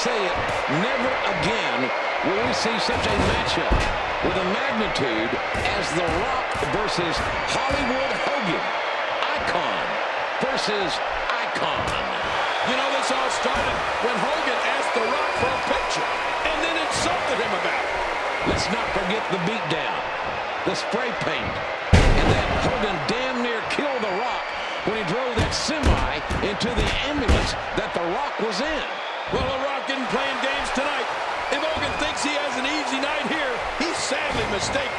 say it, never again will we see such a matchup with a magnitude as The Rock versus Hollywood Hogan. Icon versus icon. You know, this all started when Hogan asked The Rock for a picture and then insulted him about it. Let's not forget the beatdown, the spray paint, and that Hogan damn near killed The Rock when he drove that semi into the ambulance that The Rock was in. Well, The Rock isn't playing games tonight. If Hogan thinks he has an easy night here, he's sadly mistaken.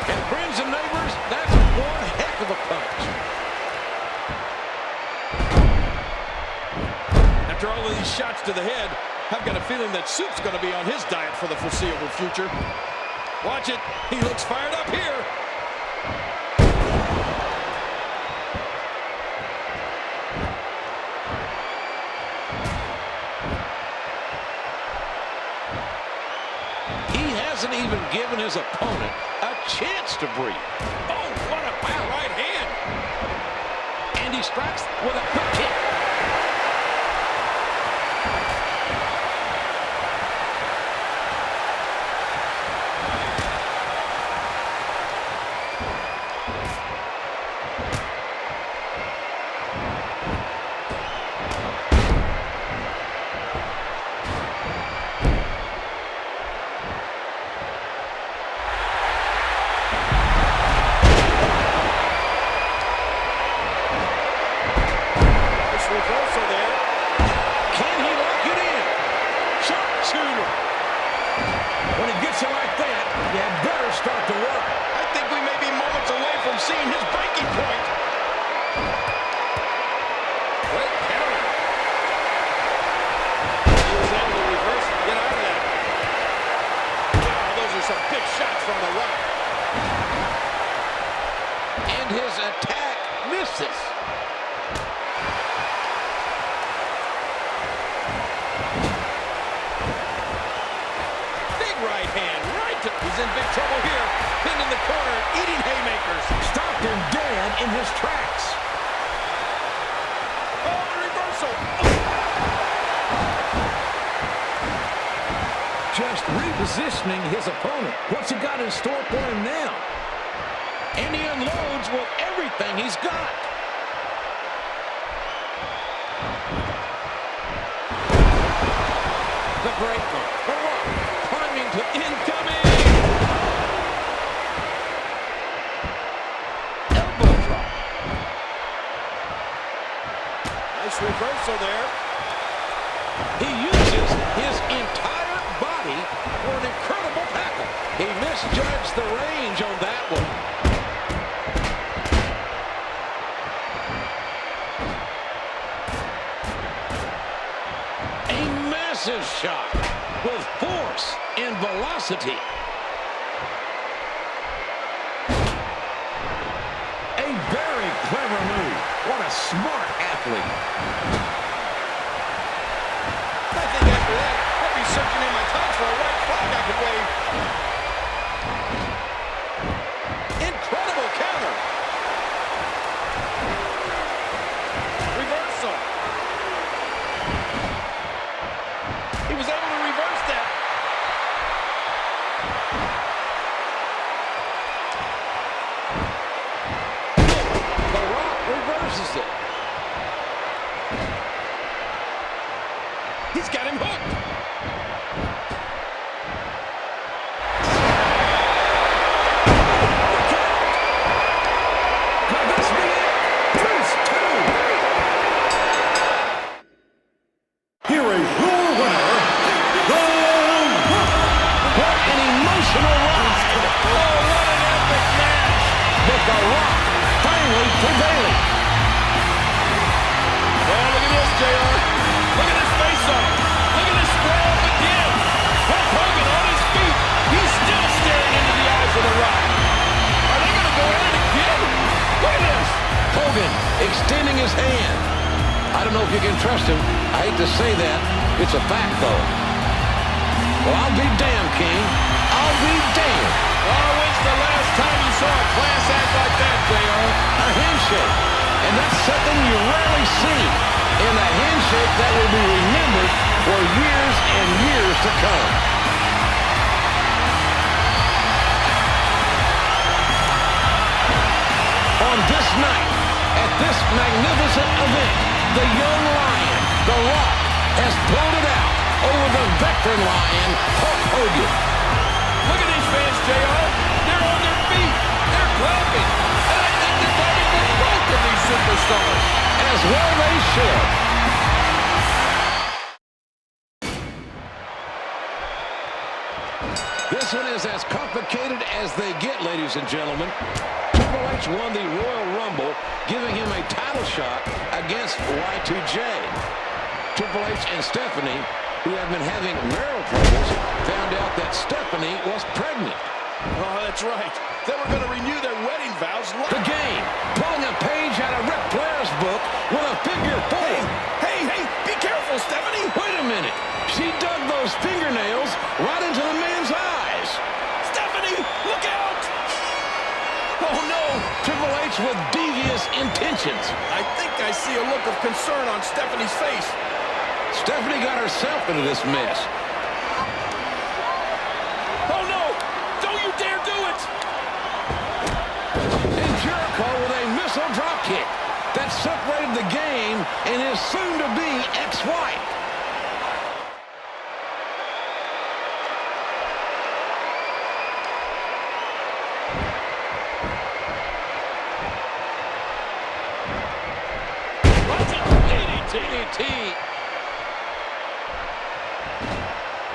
And friends and neighbors, that's one heck of a punch. After all of these shots to the head, I've got a feeling that Soup's going to be on his diet for the foreseeable future. Watch it. He looks fired up here. He hasn't even given his opponent a chance to breathe. Oh, what a right hand. And he strikes with a quick kick. Reversal there. Can he lock it in? Sharpshooter. When he gets it like that, you had better start to work. I think we may be moments away from seeing his breaking point. Great counter. He was able to reverse and get out of that. Wow, those are some big shots from The Rock. And his attack misses. Right hand, right to... He's in big trouble here. Pinned in the corner, eating haymakers. Stopped him dead in his tracks. Oh, the reversal. Just repositioning his opponent. What's he got in store for him now? And he unloads with everything he's got. The breaker. The Rock. Climbing to incoming. Elbow drop. Nice reversal there. He uses his entire body for an incredible tackle. He misjudged the range on that one. A massive shot with force and velocity. A very clever move. What a smart athlete. I think after that, I'll be searching in my touch for a white flag I could wave. Incredible counter. Reversal. He was able to reverse that. The Rock reverses it. He's got him hooked. Could this be it? Deuce 2. Here is your winner, The Rock. What an emotional ride. Oh, what an epic match. But The Rock finally prevailing. Well, look at this, JR. Look at his face-off. Look at his square up again. Hulk Hogan on his feet. He's still staring into the eyes of The Rock. Are they going to go at it again? Look at this. Hogan extending his hand. I don't know if you can trust him. I hate to say that. It's a fact, though. Well, I'll be damned, King. I'll be damned. Oh, when's the last time you saw a class act like that, JR? A handshake. And that's something you rarely see. And a handshake that will be remembered for years and to come. On this night, at this magnificent event, the young lion, The Rock, has pulled it out over the veteran lion, Hulk Hogan. Look at these fans, JR. They're on their feet. They're clapping. And I think they're clapping for both of these superstars. As well they should. This one is as complicated as they get, ladies and gentlemen. Triple H won the Royal Rumble, giving him a title shot against Y2J. Triple H and Stephanie, who have been having marital troubles, found out that Stephanie was pregnant. Oh, that's right. They were going to renew their wedding vows. The game, pulling a page out of Ric Flair's book with a figure 4. Hey, be careful, Stephanie. Wait a minute. She dug those fingernails right into the man's eyes. Stephanie, look out. Oh, no. Triple H with devious intentions. I think I see a look of concern on Stephanie's face. Stephanie got herself into this mess. Oh, no. Don't you dare do it. And Jericho with a missile dropkick that separated the game and his soon-to-be ex-wife. DDT.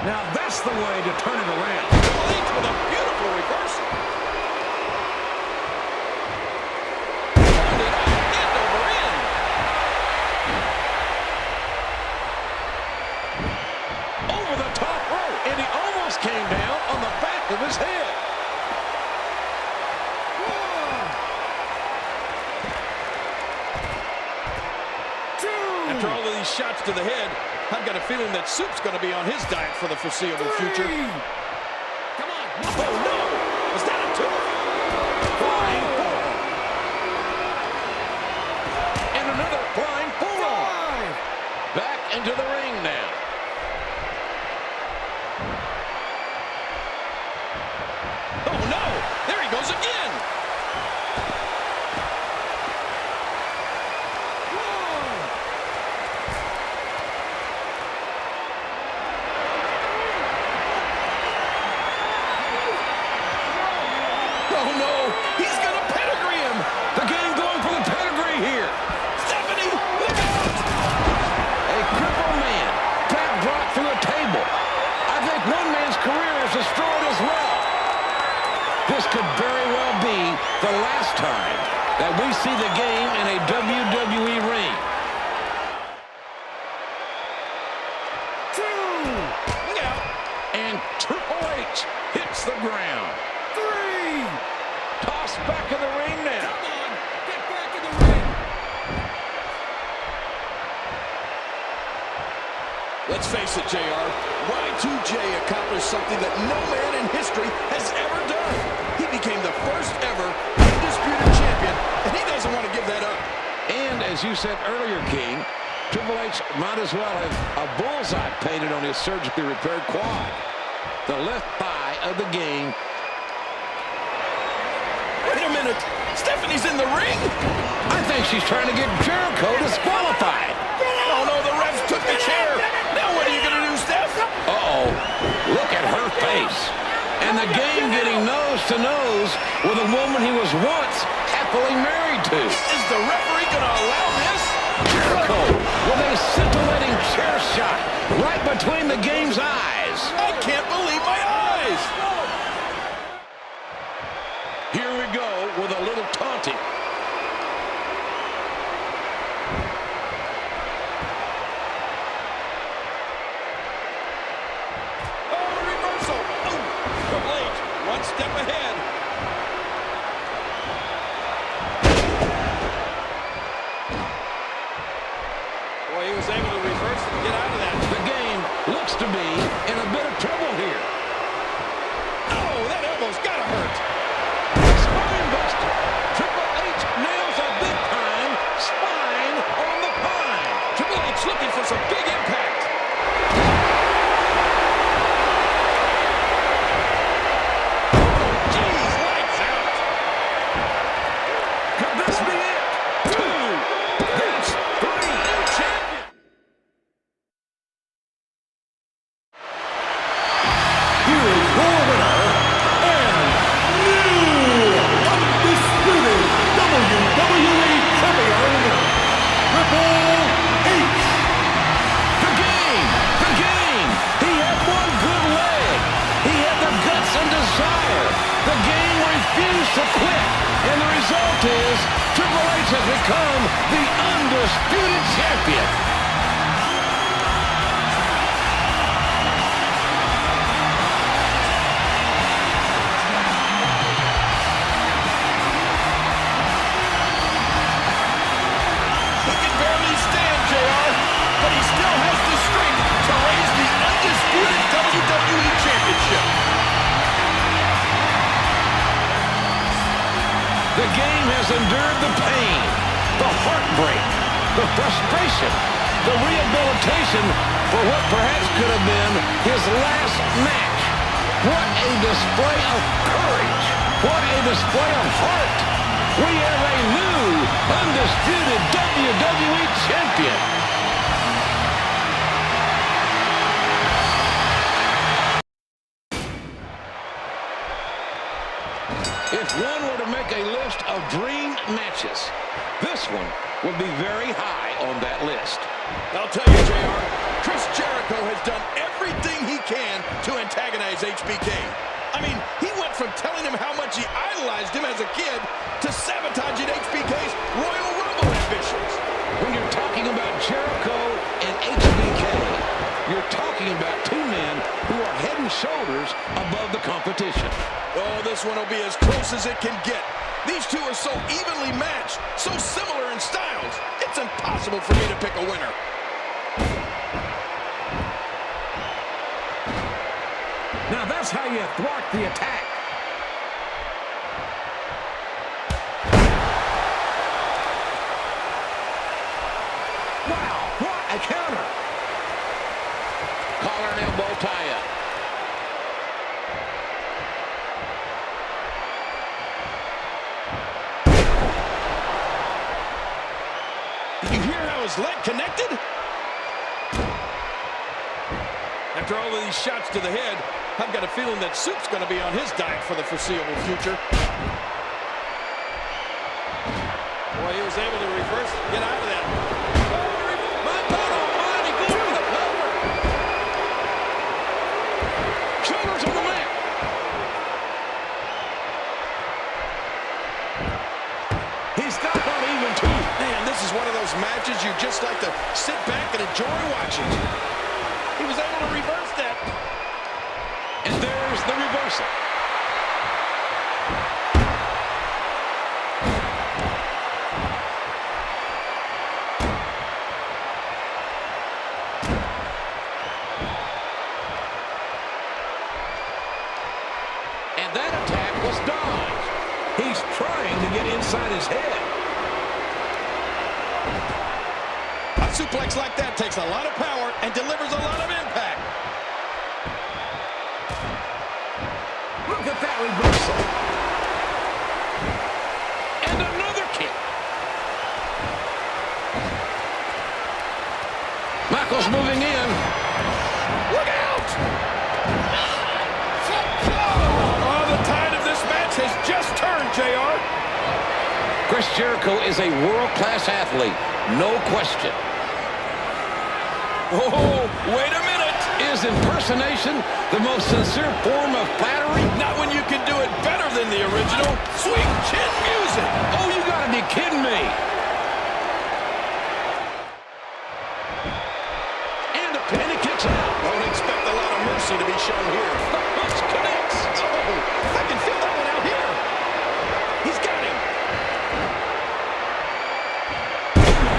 Now that's the way to turn it around. Triple H with a beautiful reversal. Turned it up, end over end. Over the top rope, and he almost came down on the back of his head. After all of these shots to the head, I've got a feeling that Soup's going to be on his diet for the foreseeable future. Come on. Oh, no! Was that a 2? Flying four. And another flying forearm. Back into the ring now. Oh, no! There he goes again! Oh, no! He's going to pedigree him! The game going for the pedigree here. Stephanie, look out! A crippled man got brought through a table. I think one man's career is destroyed as well. This could very well be the last time that we see the game in a WWE ring. 2! Look out! And Triple H hits the ground. 3! Tossed back in the ring now. Come on, get back in the ring! Let's face it, JR. Y2J accomplished something that no man in history has ever done. He became the first ever undisputed champion, and he doesn't want to give that up. And as you said earlier, King, Triple H might as well have a bullseye painted on his surgically repaired quad. The left thigh of the game. Wait a minute. Stephanie's in the ring? I think she's trying to get Jericho disqualified. Oh, no, the refs took the chair. Now what are you going to do, Steph? Uh-oh. Look at her face. And the game getting nose to nose with a woman he was once happily married to. Is the referee going to allow this? Jericho with a scintillating chair shot right between the game's eyes. I can't believe my eyes. Here we go with a little taunting. Oh, reversal. Oh, Triple H, one step ahead. Boy, he was able to reverse and get out of that. The game looks to be in a bit of trouble here. become the undisputed champion. He can barely stand, JR, but he still has the strength to raise the undisputed WWE Championship. The game has endured the pain, the heartbreak, the frustration, the rehabilitation for what perhaps could have been his last match. What a display of courage. What a display of heart. We have a new undisputed WWE champion. If one were to make a list of dream matches, this one would be very high on that list. I'll tell you, JR, Chris Jericho has done everything he can to antagonize HBK. I mean, he went from telling him how much he idolized him as a kid to sabotaging HBK's Royal Rumble ambitions. When you're talking about Jericho and HBK, you're talking about two men who are head and shoulders above the competition. Oh, this one will be as close as it can get. These two are so evenly matched, so similar in styles. It's impossible for me to pick a winner. Now that's how you thwart the attack. Wow, what a counter. Collar and elbow tie-up. Did you hear how his leg connected? After all of these shots to the head, I've got a feeling that Soup's going to be on his diet for the foreseeable future. Boy, he was able to reverse, get out of that. My God almighty, go for the cover. Shoulders on the mat. He's got one even too. Man, this is one of those matches you just like to sit back and enjoy watching. He was able to reverse that. And there's the reversal. And that attack was dodged. He's trying to get inside his head. A suplex like that takes a lot of power and delivers a lot of impact. Look at that reversal. And another kick. Michaels moving in. Look out! Oh, the tide of this match has just turned, JR. Chris Jericho is a world-class athlete, no question. Oh, wait a minute. Is impersonation the most sincere form of flattery? Not when you can do it better than the original. Sweet chin music. Oh, you gotta be kidding me. And the pin, it kicks out. Don't expect a lot of mercy to be shown here. The punch connects. Oh, I can feel that one out here. He's got him.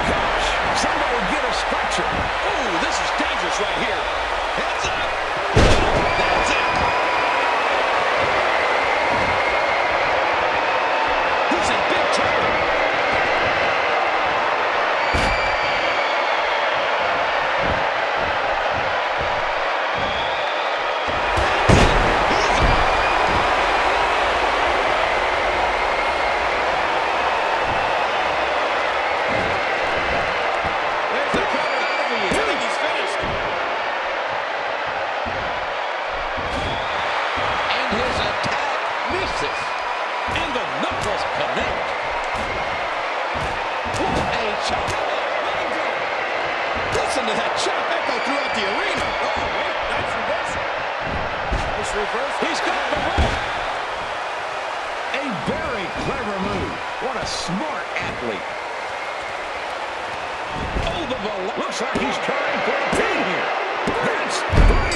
Gosh, somebody get a stretcher. Oh, this is dangerous right here. Heads up. That's it. He's in big trouble. There's the cover. I think he's finished. And his attack misses. And the knuckles connect. What a chop. Listen to that chop echo throughout the arena. Oh, wait, nice reversal. Nice reverse. He's got the rope. A very clever move. What a smart athlete. the velocity. Looks like he's trying for a pin here. That's 3.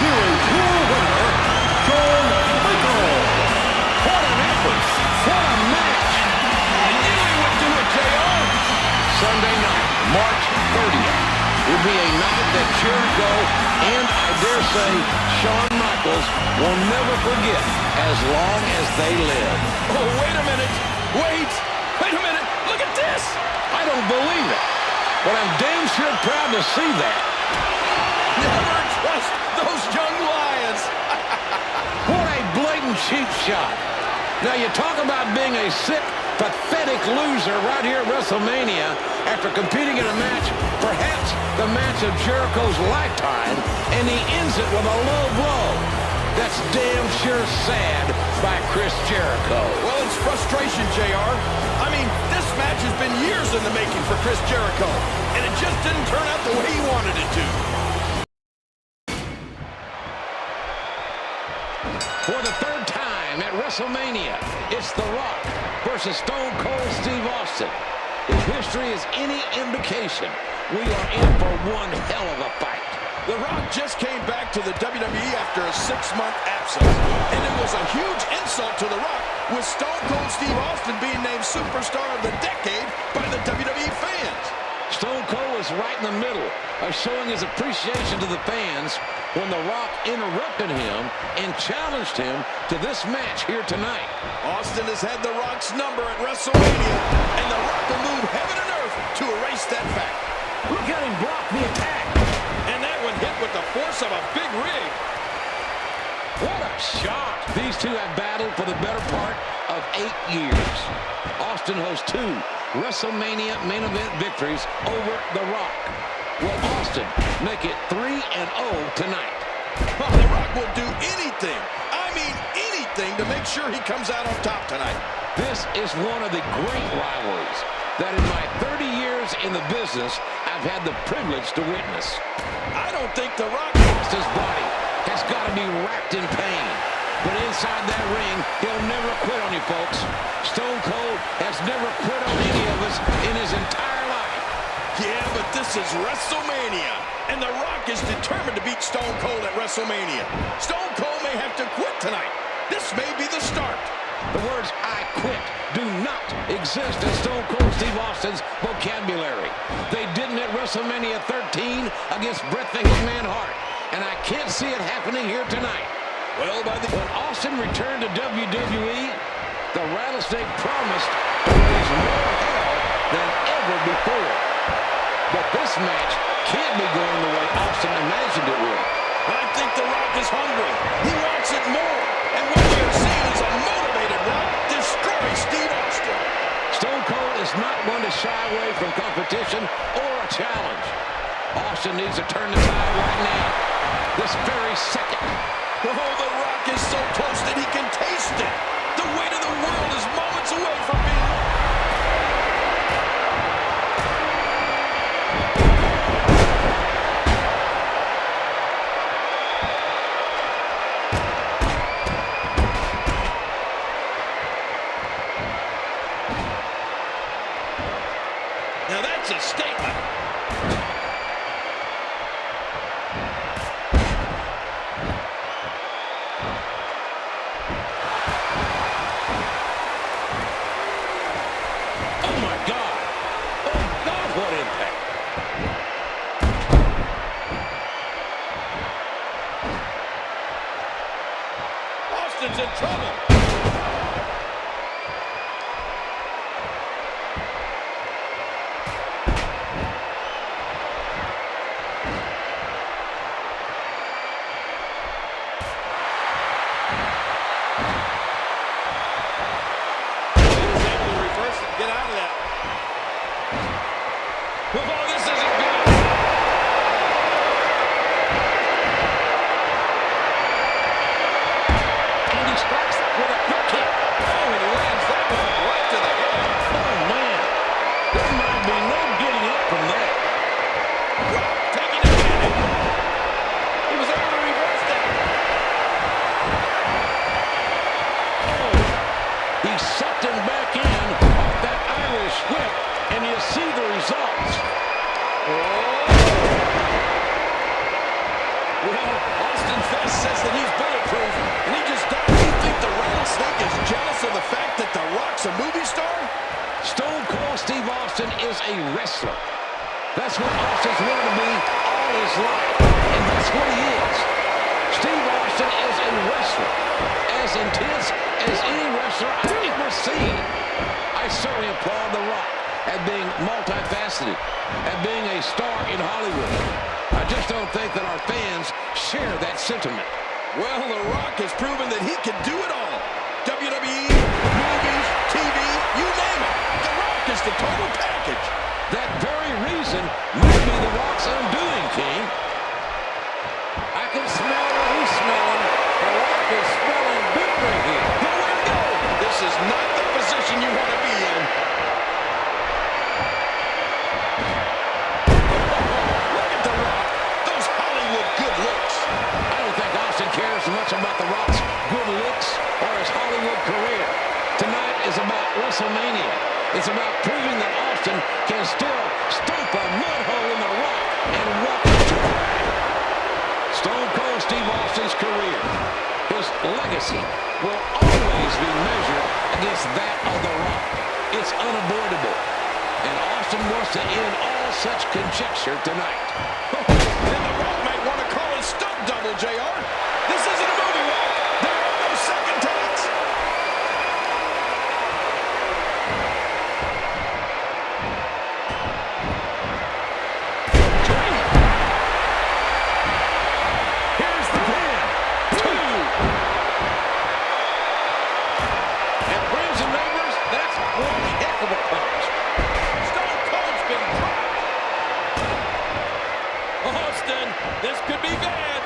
Here is your winner, Shawn Michaels. What an effort. What a match. I knew he would do it, JR. Sunday night, March 30th, will be a night that Jericho and, I dare say, Shawn Michaels will never forget as long as they live. Oh, wait a minute. Wait a minute. Look at this. I don't believe it, but I'm damn sure proud to see that. Never trust those young lions. What a blatant cheap shot. Now, you talk about being a sick, pathetic loser right here at WrestleMania after competing in a match, perhaps the match of Jericho's lifetime, and he ends it with a low blow. That's damn sure sad by Chris Jericho. Well, it's frustration, JR. I mean, this match has been years in the making for Chris Jericho, and it just didn't turn out the way he wanted it to. For the 3rd time at WrestleMania, it's The Rock versus Stone Cold Steve Austin. If history is any indication, we are in for one hell of a fight. The Rock just came back to the WWE after a 6-month absence, and it was a huge insult to The Rock with Stone Cold Steve Austin being named Superstar of the Decade by the WWE fans. Stone Cold was right in the middle of showing his appreciation to the fans when The Rock interrupted him and challenged him to this match here tonight. Austin has had The Rock's number at WrestleMania, and The Rock will move heaven and earth to erase that fact. Look at him block the attack. And that one hit with the force of a big rig. What a shot. These two have battled for the better part of 8 years. Austin hosts 2 WrestleMania main event victories over The Rock. Will Austin make it 3-0 tonight? Oh, The Rock will do anything, I mean anything, to make sure he comes out on top tonight. This is one of the great rivalries that in my 30 years in the business, I've had the privilege to witness. I don't think The Rock... Austin's body has got to be racked in pain. But inside that ring, he'll never quit on you, folks. Stone Cold has never quit on any of us in his entire life. Yeah, but this is WrestleMania, and The Rock is determined to beat Stone Cold at WrestleMania. Stone Cold may have to quit tonight. This may be the start. The words "I quit" do not exist in Stone Cold Steve Austin's vocabulary. They didn't at WrestleMania 13 against Bret the Hitman Hart, and I can't see it happening here tonight. Well, when Austin returned to WWE, the Rattlesnake promised to raise more hell than ever before. But this match can't be going the way Austin imagined it would. I think The Rock is hungry. He wants it more. And what we are seeing is a motivated Rock destroy Steve Austin. Stone Cold is not one to shy away from competition or a challenge. Austin needs to turn the tide right now, this very second. Oh, The Rock is so close that he can taste it. The weight of the world is moments away from being... Now that's a statement. Austin's in trouble. He sucked him back Rock's a movie star? Stone Cold Steve Austin is a wrestler. That's what Austin's wanted to be all his life, and that's what he is. Steve Austin is a wrestler, as intense as any wrestler I've ever seen. I certainly applaud The Rock at being multifaceted, at being a star in Hollywood. I just don't think that our fans share that sentiment. Well, The Rock has proven that he can do it all. WWE, movies, TV, you name it. The Rock is the total package. That very reason might be The Rock's undoing, King. I can smell what he's smelling. The Rock is smelling victory here. Nowhere to go. This is not the position you want to be in. Look at The Rock. Those Hollywood good looks. I don't think Austin cares much about The Rock's good looks or his Hollywood career. Tonight is about WrestleMania. It's about proving that Austin can still stomp a mud hole in The Rock and walk the track. Stone Cold Steve Austin's career, his legacy, will always be measured against that of The Rock. It's unavoidable. And Austin wants to end all such conjecture tonight. And The Rock might want to call his stunt double, JR. This isn't a movie, Rock. There are no second takes. Here's the pin. 2. And friends and neighbors, that's one heck of a punch. Stone Cold's been dropped. Austin, this could be bad.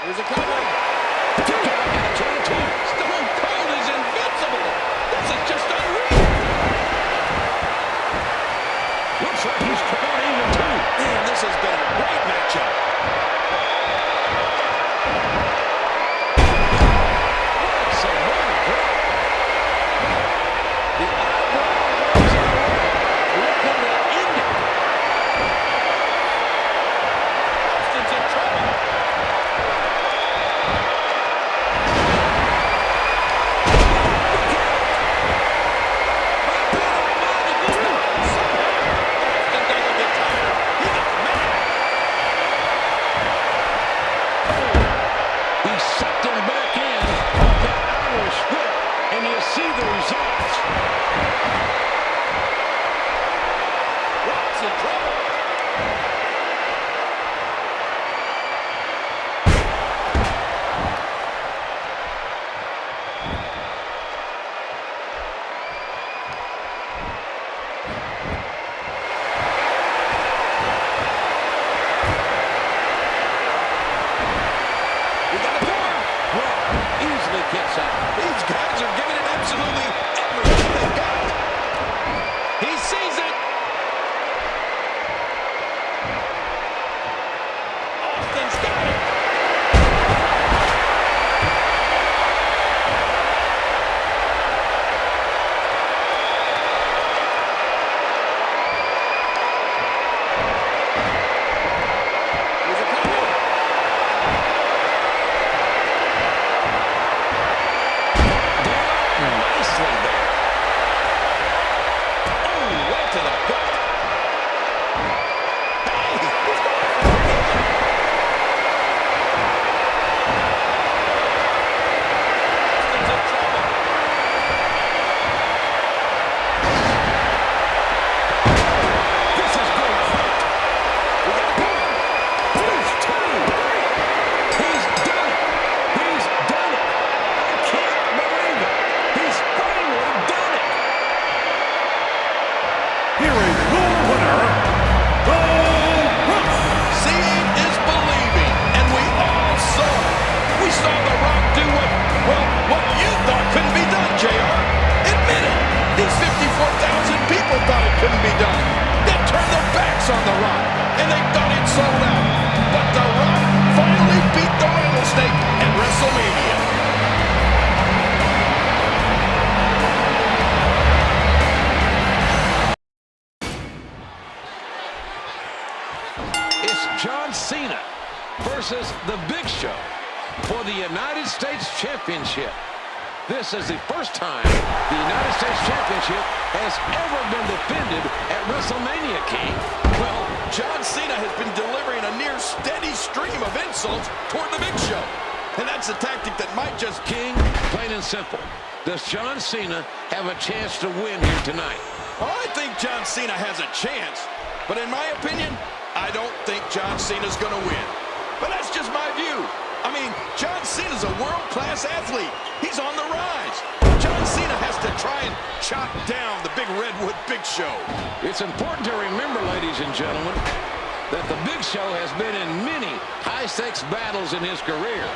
Here's a cover. 2 count and 22. Stone Cold is invincible. This is just unreal. Looks like he's come out even too. Man, this has been a great matchup. What a Samoan drop. The eyebrow rose in the ring. Looking to end it. Austin's in trouble. Austin doesn't get tired. He gets mad. He sucked him back in off that Irish whip, and you see the results. Rock's in trouble. We got a corner. Rock easily gets out. These guys are giving it absolutely everything they've got. He sees it. Austin's got it. Here's a cover. Nicely there. Oh, right to the gut. Hey, he's going for the pin. Austin's in trouble. This is going front. We got a cover. He's 2. He's done it. He's done it. I can't believe it. He's finally done it. Here is your winner, The Rock. Seeing is believing, and we all saw it. We saw The Rock do what you thought couldn't be done, JR. Admit it. These 54,000 people thought it couldn't be done. They turned their backs on The Rock, and they thought it sold out. But The Rock finally beat the rattlesnake at WrestleMania. It's John Cena versus the Big Show for the United States Championship. This is the first time the United States Championship has ever been defended at WrestleMania, King. Well, John Cena has been delivering a near steady stream of insults toward the Big Show. And that's a tactic that might just... King, plain and simple, does John Cena have a chance to win here tonight? Well, I think John Cena has a chance. But in my opinion, I don't think John Cena's going to win. But that's just my view. I mean, John Cena's a world-class athlete. He's on the rise. John Cena has to try and chop down the big Redwood Big Show. It's important to remember, ladies and gentlemen, that the Big Show has been in many high-stakes battles in his career.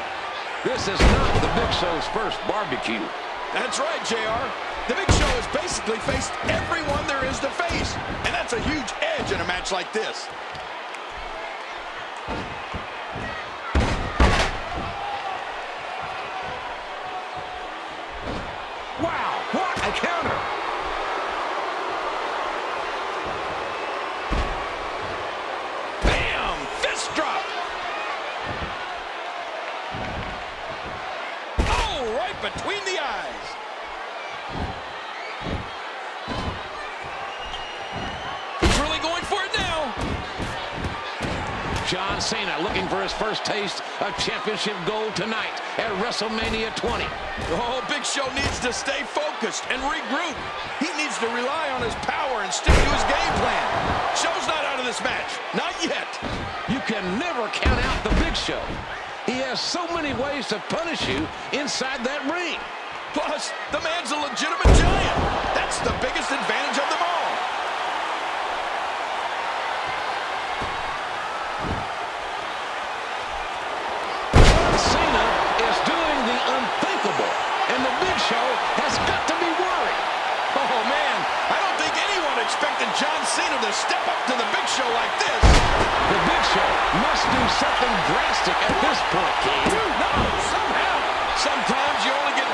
This is not the Big Show's first barbecue. That's right, JR. The Big Show has basically faced everyone there is to face. And that's a huge edge in a match like this. Wow, what a counter! Bam! Fist drop! Oh, right between the eyes! He's really going for it now! John Cena looking for his first taste of championship gold tonight at WrestleMania 20. Oh, Big Show needs to stay focused and regroup. He needs to rely on his power and stick to his game plan. Show's not out of this match. Not yet. You can never count out the Big Show. He has so many ways to punish you inside that ring. Plus, the man's a legitimate giant. That's the biggest advantage of them all. Show has got to be worried. Oh, man, I don't think anyone expected John Cena to step up to the Big Show like this. The Big Show must do something drastic at this point, King. No, somehow. Sometimes you only get...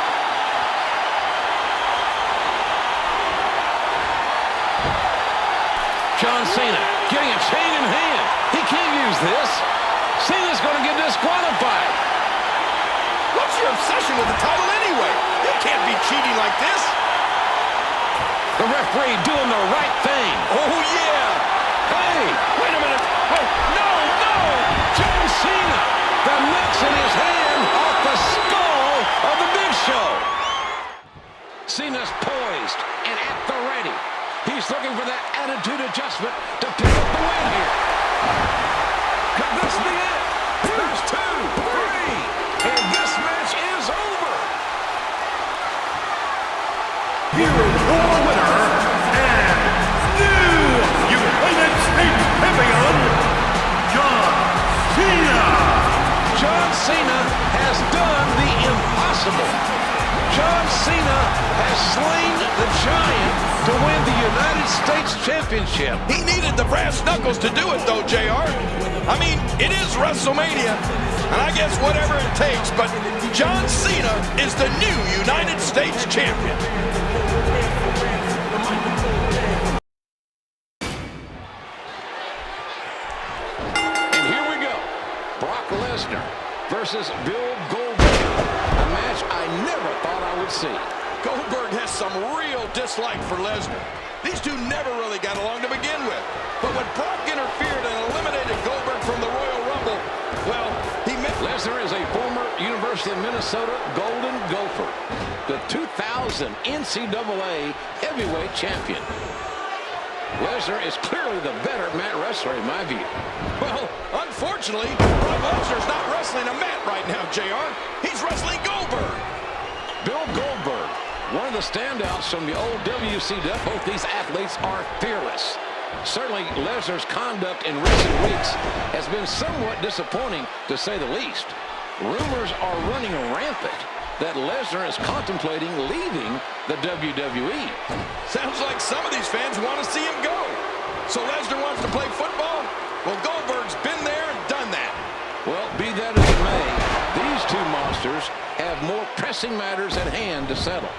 John Cena getting a chain in hand. He can't use this. Cena's going to get disqualified. What's your obsession with the title anyway? You can't be cheating like this. The referee doing the right thing. Oh, yeah. Hey, wait a minute. Oh, no, no. John Cena. The nuts in his hand off the skull of the Big Show. Cena's poised and at the ready. He's looking for that attitude adjustment to pick up the win here. Could this be it? There's 2, 3, and this match is over. Here is your winner and new United States Champion, John Cena. John Cena has done the impossible. John Cena has slain the giant to win the United States Championship. He needed the brass knuckles to do it, though, JR. I mean, it is WrestleMania, and I guess whatever it takes, but John Cena is the new United States Champion. And here we go. Brock Lesnar versus Bill Goldberg. A match I never thought I would see. Goldberg has some real dislike for Lesnar. These two never really got along to begin with. But when Brock interfered and eliminated Goldberg from the Royal Rumble, well, he met... Lesnar is a former University of Minnesota Golden Gopher, the 2000 NCAA heavyweight champion. Lesnar is clearly the better mat wrestler in my view. Well, unfortunately, Brock Lesnar's not wrestling a mat right now, JR. He's wrestling Goldberg. Bill Goldberg, one of the standouts from the old WCW. Both these athletes are fearless. Certainly, Lesnar's conduct in recent weeks has been somewhat disappointing, to say the least. Rumors are running rampant that Lesnar is contemplating leaving the WWE. Sounds like some of these fans want to see him go. So Lesnar wants to play football? Well, Goldberg's been there and done that. Well, be that as it may, these two monsters have more pressing matters at hand to settle.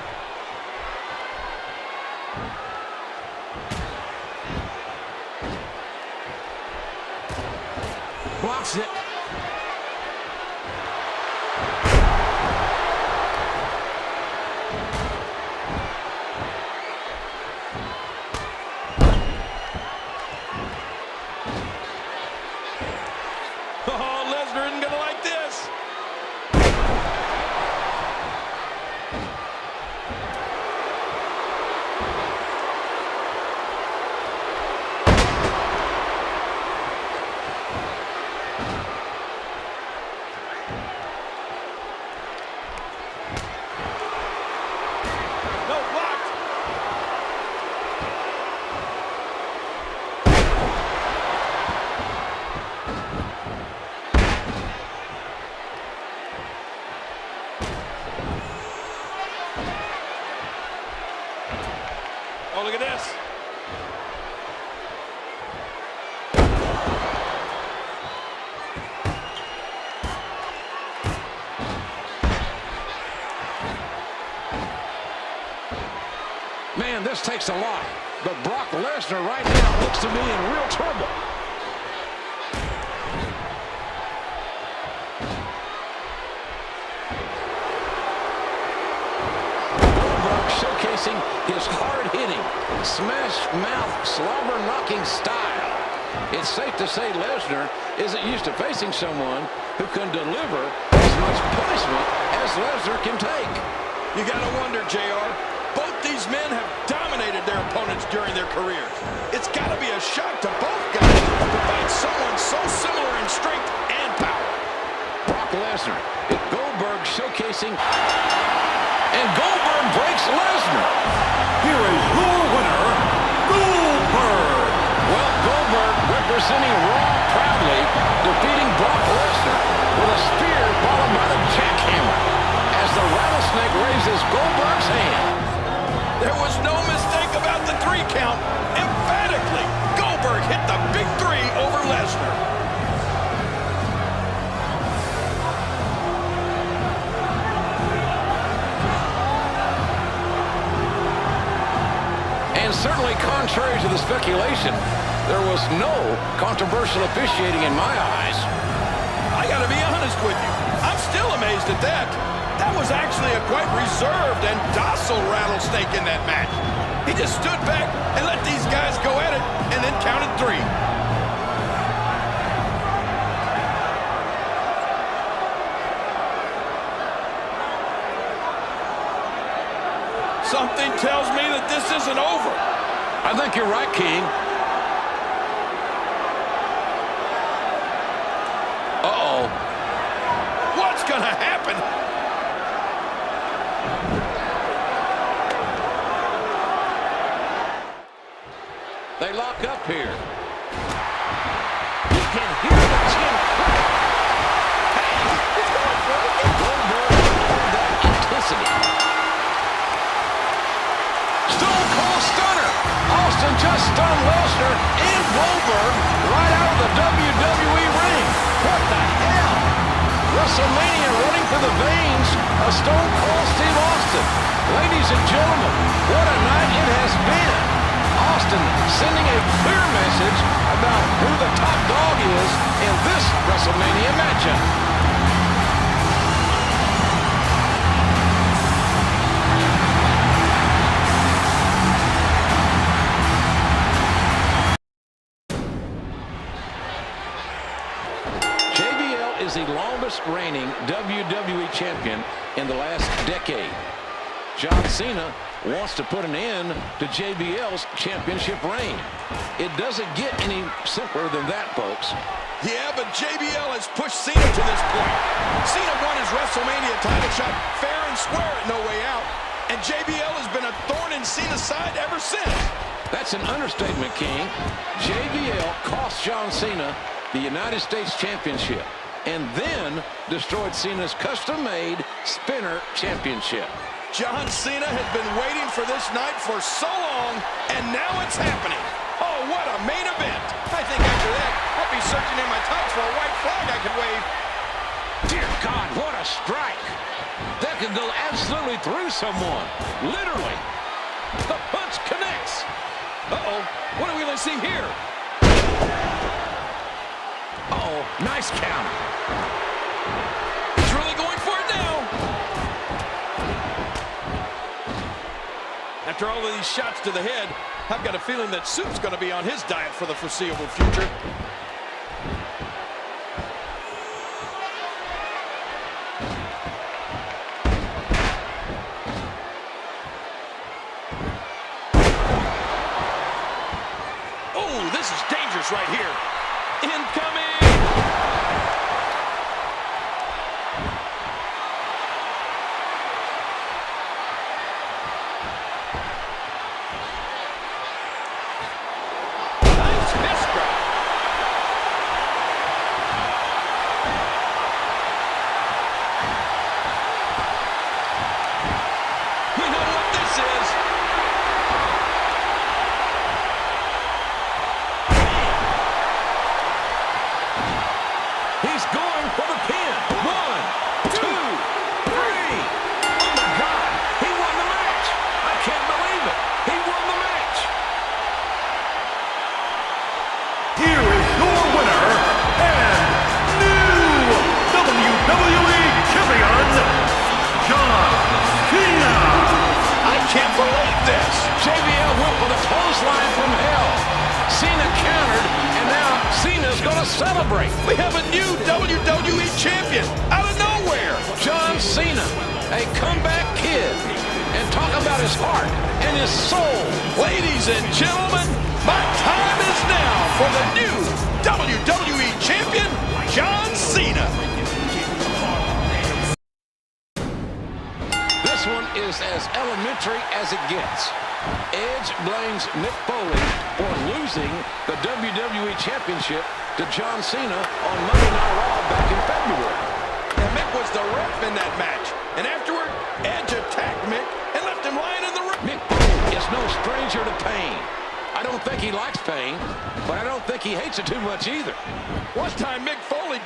Blocks it. Oh, look at this. Man, this takes a lot. But Brock Lesnar right now looks to be in real trouble. Showcasing his hard-hitting, smash-mouth, slobber-knocking style. It's safe to say Lesnar isn't used to facing someone who can deliver as much punishment as Lesnar can take. You gotta wonder, JR. Both these men have dominated their opponents during their careers. It's gotta be a shock to both guys to find someone so similar in strength and power. Brock Lesnar, Goldberg showcasing... And Goldberg breaks Lesnar. Here is your winner, Goldberg. Well, Goldberg representing Raw proudly, defeating Brock Lesnar with a spear followed by the jackhammer as the rattlesnake raises Goldberg's hand. There was no mistake about the 3 count. Emphatically, Goldberg hit the big 3 over Lesnar. And certainly contrary to the speculation, there was no controversial officiating in my eyes. I gotta be honest with you, I'm still amazed at that. That was actually a quite reserved and docile rattlesnake in that match. He just stood back and let these guys go at it and then counted 3. Something tells me that this isn't over. I think you're right, King. Uh-oh. What's gonna happen? They lock up here. You can hear the chin. Hey, it's going for it. Goldberg with that intensity. Austin just stunned Lesnar and Goldberg right out of the WWE ring. What the hell? WrestleMania running for the veins of Stone Cold Steve Austin. Ladies and gentlemen, what a night it has been. Austin sending a clear message about who the top dog is in this WrestleMania matchup. Is the longest reigning WWE champion in the last decade. John Cena wants to put an end to JBL's championship reign. It doesn't get any simpler than that, folks. Yeah, but JBL has pushed Cena to this point. Cena won his WrestleMania title shot fair and square at No Way Out, and JBL has been a thorn in Cena's side ever since. That's an understatement, King. JBL cost John Cena the United States Championship and then destroyed Cena's custom-made Spinner Championship. John Cena has been waiting for this night for so long, and now it's happening. Oh, what a main event. I think after that, I'll be searching in my tights for a white flag I can wave. Dear God, what a strike. That could go absolutely through someone. Literally. The punch connects. Uh-oh, what are we going to see here? Uh-oh, nice counter. He's really going for it now. After all of these shots to the head, I've got a feeling that Soup's going to be on his diet for the foreseeable future. Oh, this is dangerous right here. Incoming! Nice fist drop. He's going for the pin. 1, 2, 3. Oh, my God. He won the match. I can't believe it. He won the match. Here is your winner and new WWE Champion, John Cena. I can't believe this. JBL went for the clothesline from hell. Cena countered, and now Cena's going to celebrate. We have a new WWE champion out of nowhere. John Cena, a comeback kid. And talk about his heart and his soul. Ladies and gentlemen, my time is now for the new WWE champion, John Cena. This one is as elementary as it gets. Edge blames Mick Foley for losing the WWE Championship to John Cena on Monday Night Raw back in February. And Mick was the ref in that match. And afterward, Edge attacked Mick and left him lying in the ring. Mick Foley is no stranger to pain. I don't think he likes pain, but I don't think he hates it too much either. One time, Mick Foley...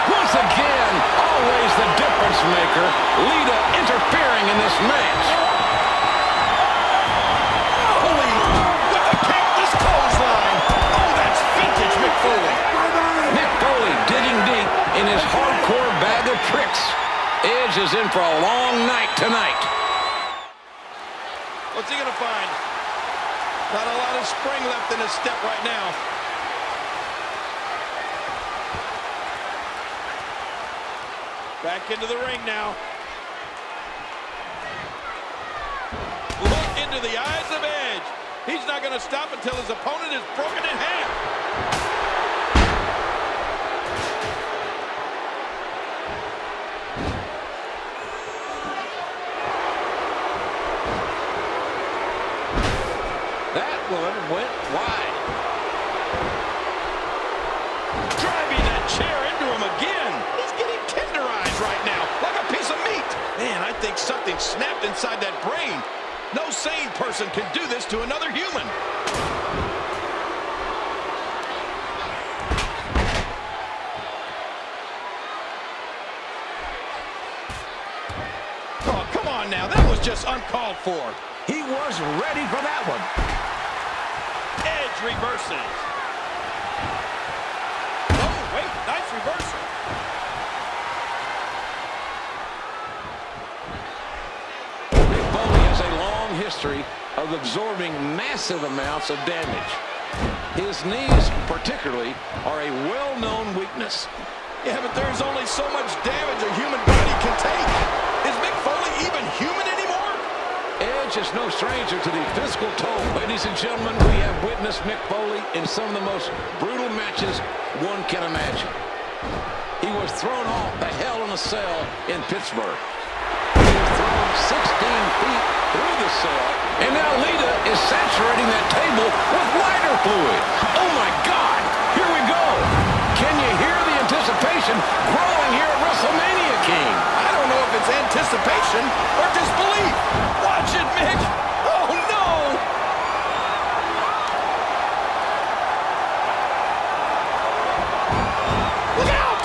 Once again, always the difference maker, Lita interfering in this match. Foley with a cactus clothesline. Oh, that's vintage Mick Foley. Mick Foley digging deep in his hardcore bag of tricks. Edge is in for a long night tonight. What's he going to find? Not a lot of spring left in his step right now. Back into the ring now. Look into the eyes of Edge. He's not going to stop until his opponent is broken in half. That one went wide. Driving that chair into him again. He's getting tenderized right now, like a piece of meat. Man, I think something snapped inside that brain. No sane person can do this to another human. Oh, come on now. That was just uncalled for. He was ready for that one. Edge reverses. Oh, wait, nice reversal. Mick Foley has a long history of absorbing massive amounts of damage. His knees, particularly, are a well-known weakness. Yeah, but there's only so much damage a human body can take. Is Mick Foley even human anymore? Edge is no stranger to the physical toll. Ladies and gentlemen, we have witnessed Mick Foley in some of the most brutal matches one can imagine. He was thrown off the Hell in a Cell in Pittsburgh. He was thrown 16 feet through the cell, and now Lita is saturating that table with lighter fluid. Oh my God! Here we go! Can you hear the anticipation growing here at WrestleMania, King? I don't know if it's anticipation or disbelief. Watch it, Mick. Oh, no. Look out.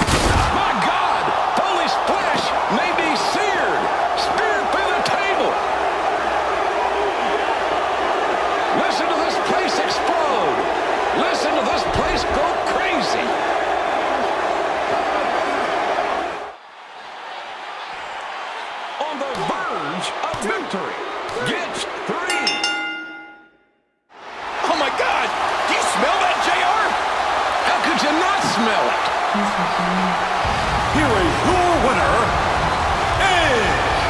My God! Foley's flesh may be seared. Speared through the table. Listen to this place explode. Listen to this place go crazy. On the verge of victory. Gets 3. Oh, my God. Do you smell that, JR? How could you not smell it? Here is your winner, Edge.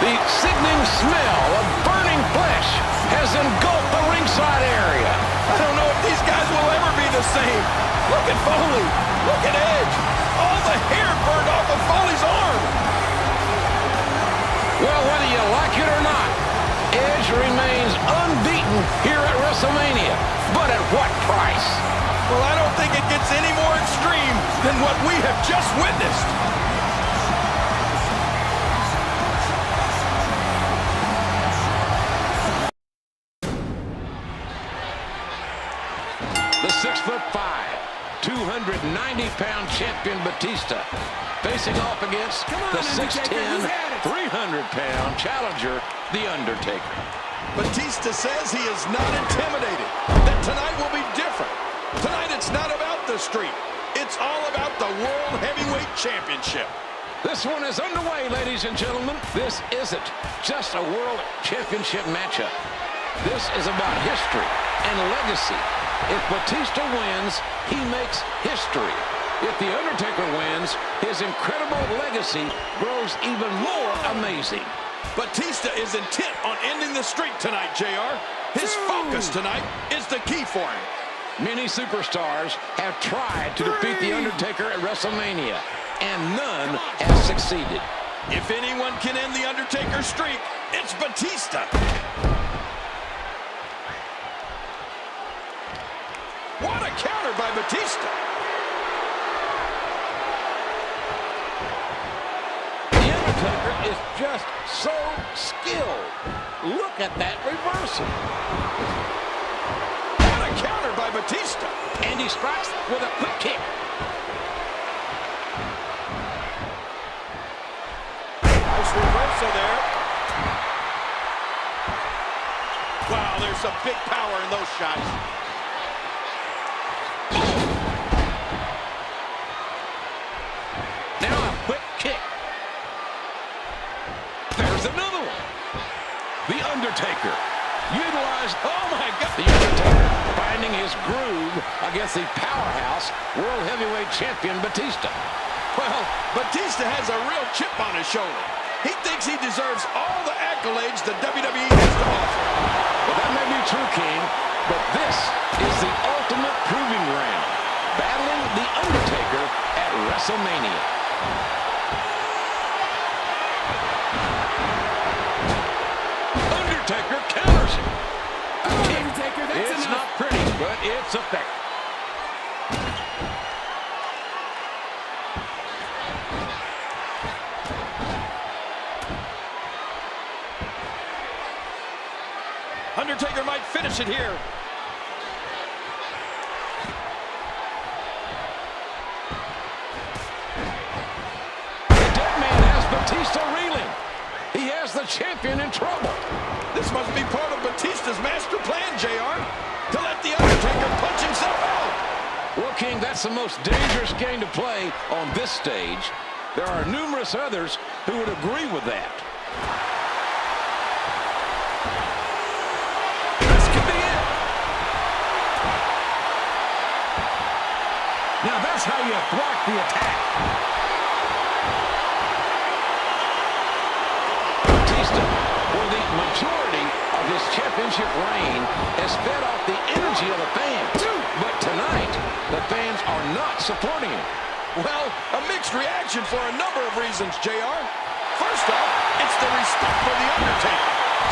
The sickening smell of burning flesh has engulfed the ringside area. I don't know if these guys will ever be the same. Look at Foley. Look at Edge. All the hair burned off of Foley's arm. Well, whether you like it or not, Edge remains unbeaten here at WrestleMania. But at what price? Well, I don't think it gets any more extreme than what we have just witnessed. The 6'5" 290-pound champion Batista facing off against the 6'10", 300-pound challenger, The Undertaker. Batista says he is not intimidated, that tonight will be different. Tonight it's not about the streak. It's all about the World Heavyweight Championship. This one is underway, ladies and gentlemen. This isn't just a World Championship matchup. This is about history and legacy. If Batista wins, he makes history. If The Undertaker wins, his incredible legacy grows even more amazing. Batista is intent on ending the streak tonight, JR. His focus tonight is the key for him. Many superstars have tried to defeat The Undertaker at WrestleMania, and none have succeeded. If anyone can end The Undertaker's streak, it's Batista. What a counter by Batista. The Undertaker is just so skilled. Look at that reversal. What a counter by Batista. And he strikes with a quick kick. Nice reversal there. Wow, there's some big power in those shots. Now a quick kick. There's another one. The Undertaker utilized, oh my God, The Undertaker finding his groove against the powerhouse World Heavyweight Champion Batista. Well, Batista has a real chip on his shoulder. He thinks he deserves all the accolades the WWE has to offer. Well, that may be true, King, but this is the ultimate proving ground. Battling The Undertaker at WrestleMania. Undertaker counters him. Undertaker, that's It's enough. not pretty, but it's effective. Undertaker might finish it here. The dead man has Batista reeling. He has the champion in trouble. This must be part of Batista's master plan, JR, to let The Undertaker punch himself out. Well, King, that's the most dangerous game to play on this stage. There are numerous others who would agree with that. This could be it. Now that's how you thwart the attack. Batista, for the majority of his championship reign, has fed off the energy of the fans. But tonight, the fans are not supporting him. Well, a mixed reaction for a number of reasons, JR. First off, it's the respect for The Undertaker.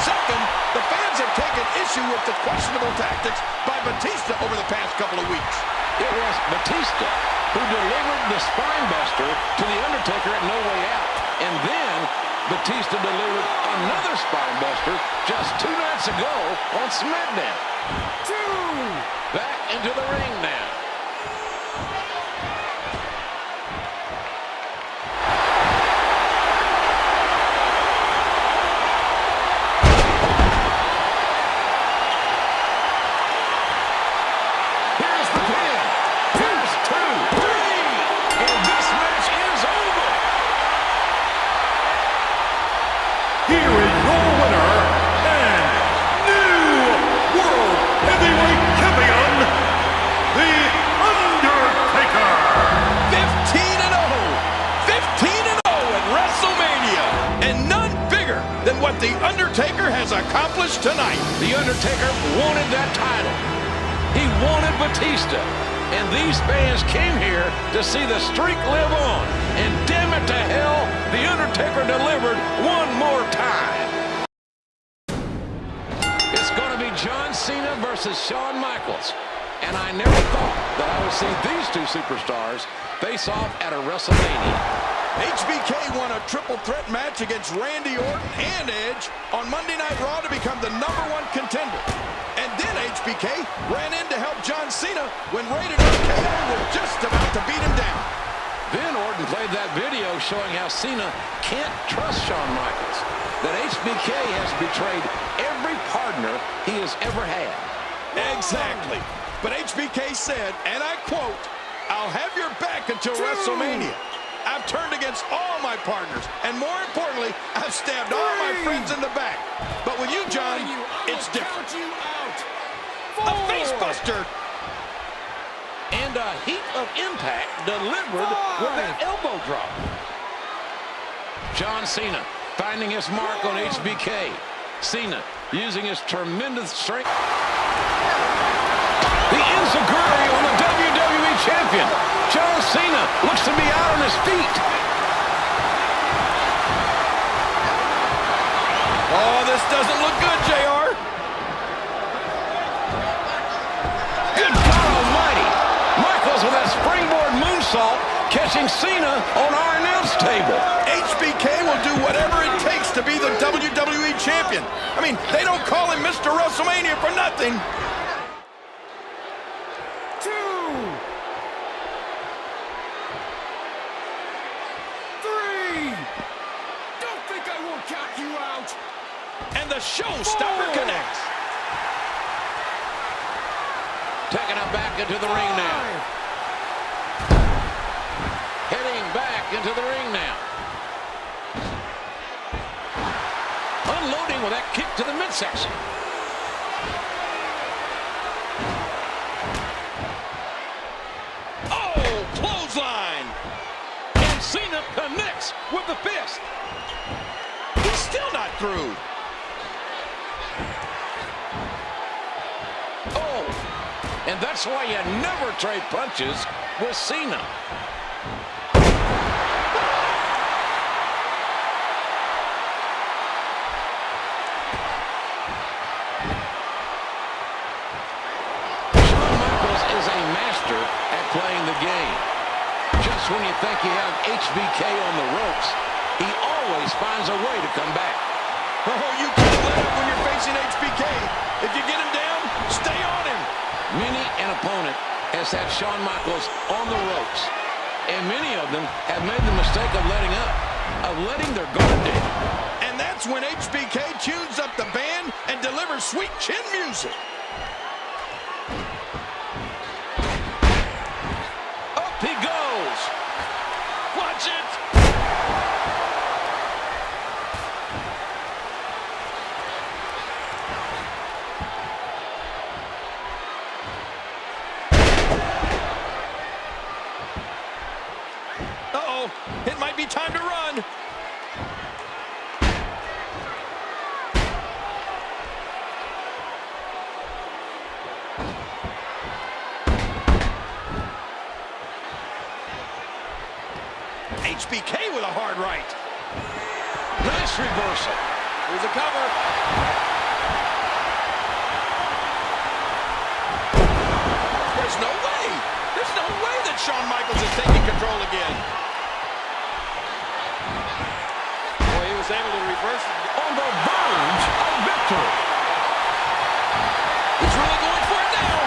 Second, the fans have taken issue with the questionable tactics by Batista over the past couple of weeks. It was Batista who delivered the spine buster to The Undertaker at No Way Out. And then Batista delivered another spine buster just 2 nights ago on SmackDown. Back into the ring now. Here's the pin. Here's 2, 3. And this match is over. Here is your winner and new World Heavyweight Champion, The Undertaker. 15-0 at WrestleMania, and none bigger than what The Undertaker has accomplished tonight. The Undertaker wanted that title. He wanted Batista. And these fans came here to see the streak live on. And damn it to hell, The Undertaker delivered one more time. It's going to be John Cena versus Shawn Michaels. And I never thought that I would see these two superstars face off at a WrestleMania. HBK won a triple threat match against Randy Orton and Edge on Monday Night Raw to become the #1 contender. And then HBK ran in to help John Cena when Rated RKO was just about to beat him down. Then Orton played that video showing how Cena can't trust Shawn Michaels, that HBK has betrayed every partner he has ever had. Exactly. But HBK said, and I quote, "I'll have your back until WrestleMania. I've turned against all my partners, and more importantly, I've stabbed all my friends in the back. But with you, John, it's different." A face buster. And a heap of impact delivered with that elbow drop. John Cena finding his mark on HBK. Cena using his tremendous strength. The enziguri on the WWE champion. John Cena looks to be out on his feet. Oh, this doesn't look good, JR. Good God Almighty. Michaels with that springboard moonsault catching Cena on our announce table. HBK will do whatever it takes to be the WWE champion. I mean, they don't call him Mr. WrestleMania for nothing. 2, 3. Don't think I won't count you out. And the showstopper connects. Taking him back into the ring now. Heading back into the ring now. Unloading with that kick to the midsection. Oh, clothesline. And Cena connects with the fist. He's still not through. Oh, and that's why you never trade punches with Cena. Shawn Michaels is a master at playing the game. Just when you think you have HBK on the ropes, he always finds a way to come back. Oh, you can't let up when you're facing HBK. If you get him down, stay on him. Many an opponent has had Shawn Michaels on the ropes, and many of them have made the mistake of letting up, of letting their guard down. And that's when HBK tunes up the band and delivers sweet chin music. Up he goes. Watch it. Uh-oh, it might be time to run. HBK with a hard right. Nice reversal. Here's a cover. There's no way. There's no way that Shawn Michaels is taking control again. Boy, he was able to reverse it. On the verge of victory. He's really going for it now.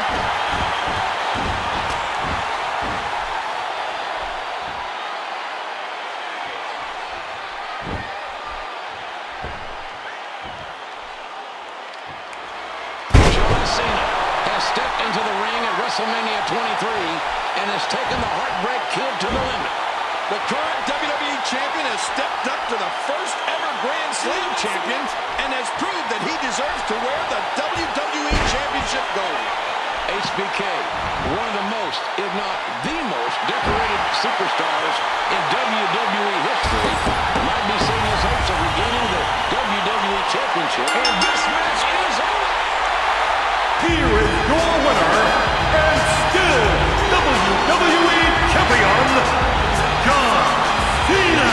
John Cena has stepped into the ring at WrestleMania 23 and has taken the Heartbreak Kid to the limit. The current WWE champion has stepped up to the first ever Grand Slam champion and has proved that he deserves to wear the WWE Championship gold. HBK, one of the most, if not the most, decorated superstars in WWE history, might be seeing his hopes of regaining the WWE Championship. And this match is over. Here is your winner, and still WWE Champion, John Cena.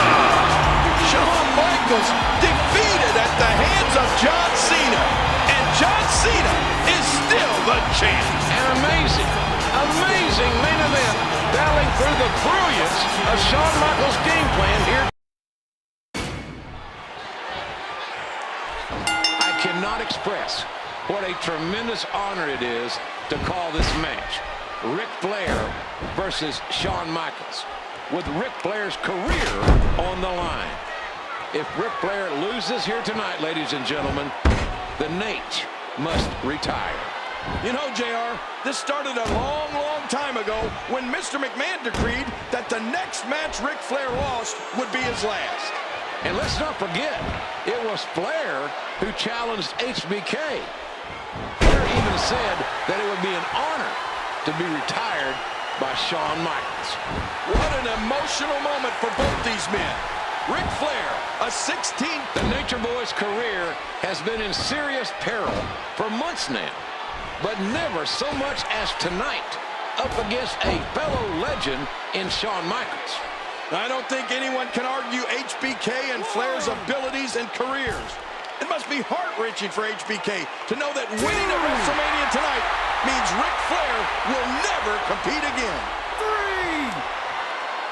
Shawn Michaels defeated at the hands of John Cena. And John Cena is still the champ. An amazing, amazing main event battling through the brilliance of Shawn Michaels' game plan here. I cannot express what a tremendous honor it is to call this match. Ric Flair versus Shawn Michaels, with Ric Flair's career on the line. If Ric Flair loses here tonight, ladies and gentlemen, the Nate must retire. You know, JR, this started a long, long time ago when Mr. McMahon decreed that the next match Ric Flair lost would be his last. And let's not forget, it was Flair who challenged HBK. Flair even said that it would be an honor to be retired by Shawn Michaels. What an emotional moment for both these men. Ric Flair, a 16th. The Nature Boy's career has been in serious peril for months now, but never so much as tonight, up against a fellow legend in Shawn Michaels. I don't think anyone can argue HBK and Flair's abilities and careers. It must be heart-wrenching for HBK to know that winning at WrestleMania tonight means Ric Flair will never compete again. 3!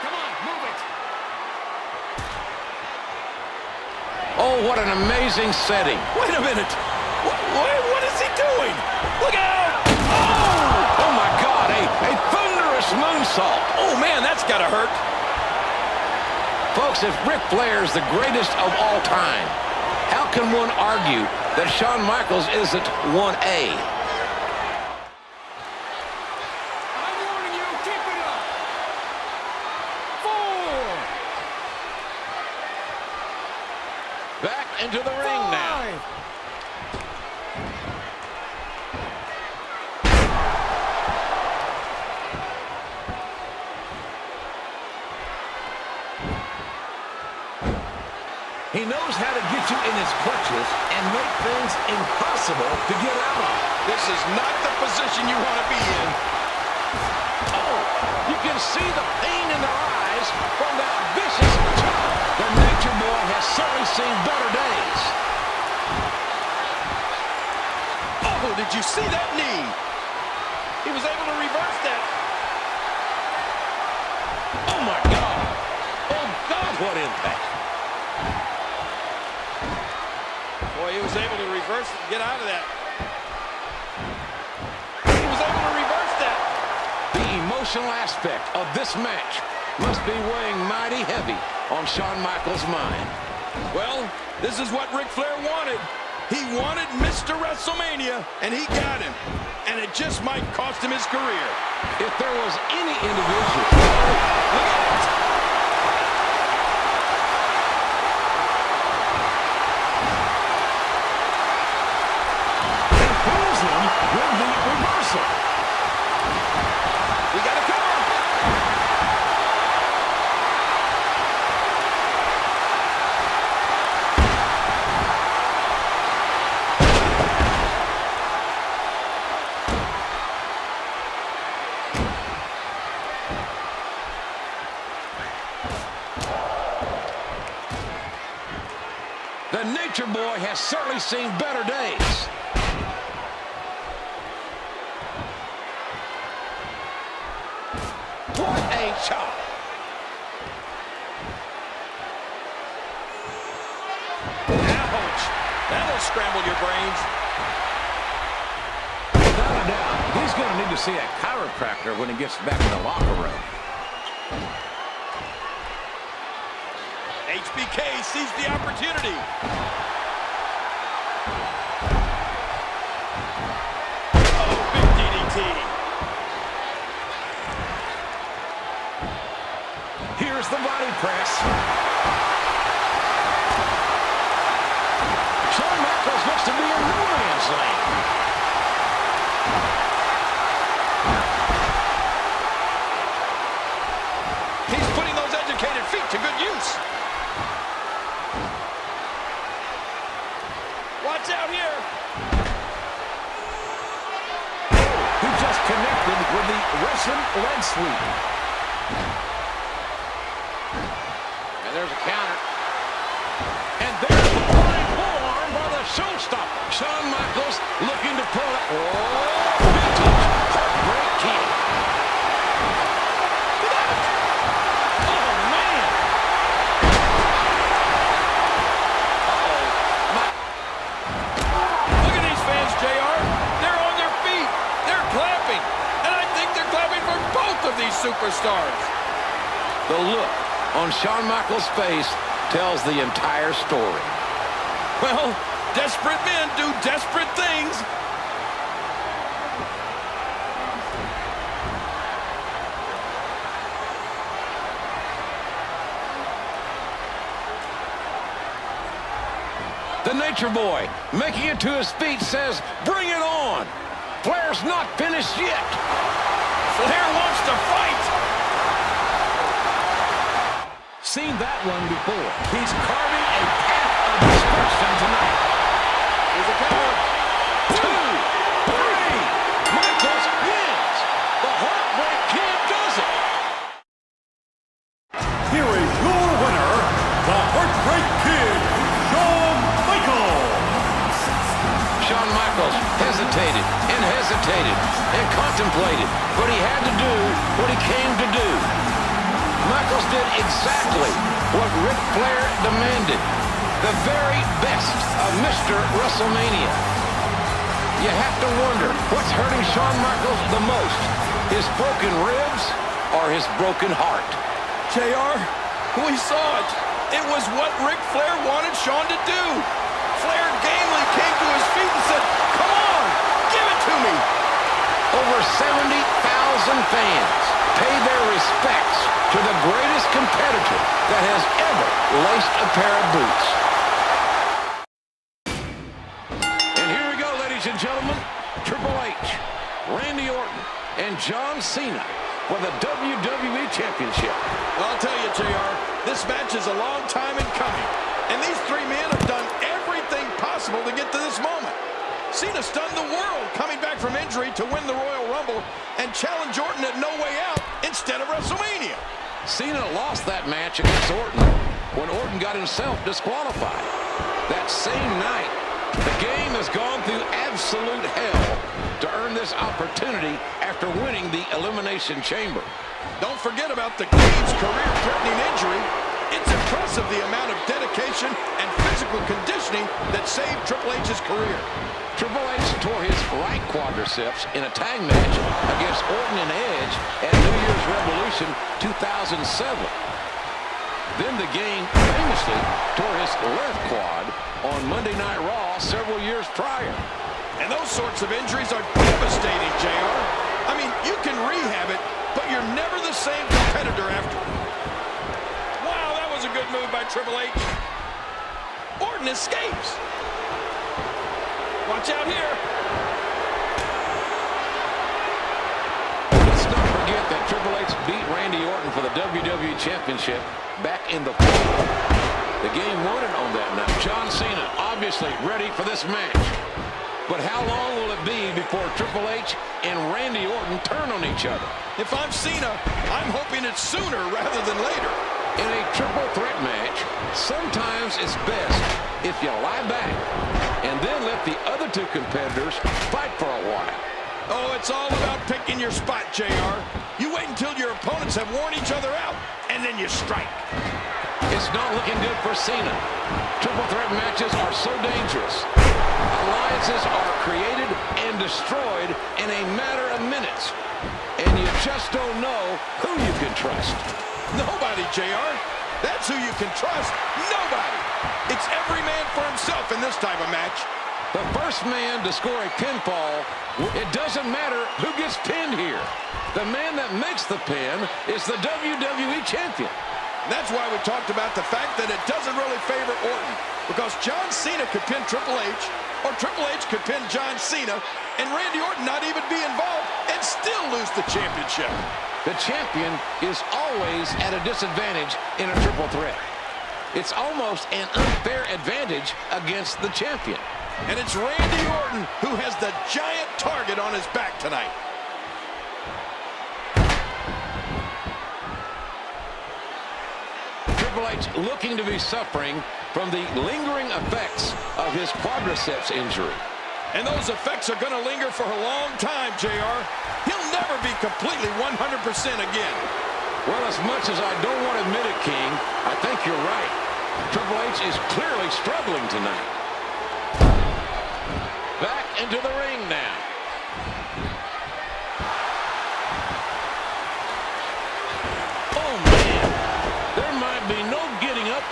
Come on, move it! Oh, what an amazing setting. Wait a minute. What is he doing? Look out! Oh! Oh, my God, a thunderous moonsault. Oh, man, that's got to hurt. Folks, if Ric Flair is the greatest of all time, how can one argue that Shawn Michaels isn't 1A? I'm warning you, keep it up! 4! Back into the ring now. 5! He knows how to get you in his clutches and make things impossible to get out of. This is not the position you want to be in. Oh, you can see the pain in their eyes from that vicious chop. The Nature Boy has certainly seen better days. Oh, did you see that knee? He was able to reverse that. Oh, my God. Oh, God, what impact. Boy, he was able to reverse it and get out of that. He was able to reverse that. The emotional aspect of this match must be weighing mighty heavy on Shawn Michaels' mind. Well, this is what Ric Flair wanted. He wanted Mr. WrestleMania, and he got him. And it just might cost him his career. If there was any individual... Look at it. With the reversal. We got to cover. The Nature Boy has certainly seen better days. What a chop. Ouch. That'll scramble your brains. Without a doubt, he's going to need to see a chiropractor when he gets back in the locker room. HBK sees the opportunity. Oh, big DDT. Here's the body press. Shawn Michaels looks to be in no man's land. He's putting those educated feet to good use. Watch out here. He just connected with the Russian leg sweep. And there's a counter. And there's the flying forearm by the showstopper. Shawn Michaels looking to pull it. Oh, vintage heartbreak kid. Oh, man. Look at these fans, JR. these superstars. The look on Shawn Michaels' face tells the entire story. Well, desperate men do desperate things. The Nature Boy, making it to his feet, says, "Bring it on." Flair's not finished yet. Flair wants to fight. Seen that one before. He's carving a path of destruction tonight. Here's a cover. 2, 3. Michaels wins. The Heartbreak Kid does it. Here is your winner, the Heartbreak Kid, Shawn Michaels. Shawn Michaels hesitated and contemplated, but he had to do what he came to do. Michaels did exactly what Ric Flair demanded. The very best of Mr. WrestleMania. You have to wonder what's hurting Shawn Michaels the most, his broken ribs or his broken heart. JR, we saw it. It was what Ric Flair wanted Shawn to do. Flair gamely came to his feet and said, "Come on, give it to me." Over 70,000 fans pay their respects to the greatest competitor that has ever laced a pair of boots. And here we go, ladies and gentlemen. Triple H, Randy Orton, and John Cena for the WWE Championship. I'll tell you, JR, this match is a long time in coming. And these three men have done everything possible to get to this moment. Cena stunned the world coming back from injury to win the Royal Rumble and challenge Orton at No Way Out instead of WrestleMania. Cena lost that match against Orton when Orton got himself disqualified. That same night, the game has gone through absolute hell to earn this opportunity after winning the Elimination Chamber. Don't forget about the Cade's career-threatening injury. It's impressive the amount of dedication and physical conditioning that saved Triple H's career. Triple H tore his right quadriceps in a tag match against Orton and Edge at New Year's Revolution 2007. Then the game famously tore his left quad on Monday Night Raw several years prior. And those sorts of injuries are devastating, JR. I mean, you can rehab it, but you're never the same competitor after. Wow, that was a good move by Triple H. Orton escapes. Watch out here. Let's not forget that Triple H beat Randy Orton for the WWE Championship back in the fall. The game won it on that night. John Cena obviously ready for this match. But how long will it be before Triple H and Randy Orton turn on each other? If I'm Cena, I'm hoping it's sooner rather than later. In a triple threat match, sometimes it's best if you lie back and then let the other two competitors fight for a while. Oh, it's all about picking your spot, JR. You wait until your opponents have worn each other out, and then you strike. It's not looking good for Cena. Triple threat matches are so dangerous. Alliances are created and destroyed in a matter of minutes. And you just don't know who you can trust. Nobody, JR. That's who you can trust. Nobody. It's every man for himself in this type of match. The first man to score a pinfall, it doesn't matter who gets pinned here. The man that makes the pin is the WWE Champion. And that's why we talked about the fact that it doesn't really favor Orton, because John Cena could pin Triple H, or Triple H could pin John Cena, and Randy Orton not even be involved and still lose the championship. The champion is always at a disadvantage in a triple threat. It's almost an unfair advantage against the champion. And it's Randy Orton who has the giant target on his back tonight. Triple H looking to be suffering from the lingering effects of his quadriceps injury. And those effects are going to linger for a long time, JR. He'll never be completely 100% again. Well, as much as I don't want to admit it, King, I think you're right. Triple H is clearly struggling tonight. Back into the ring now.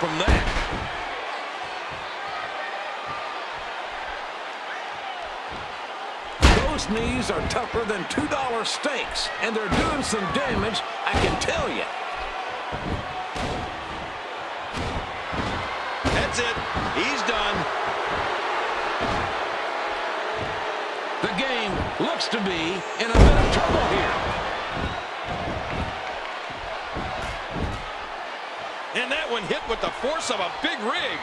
from that. Those knees are tougher than $2 steaks, and they're doing some damage, I can tell you. That's it. He's done. The game looks to be in a bit of trouble here. And that one hit with the force of a big rig.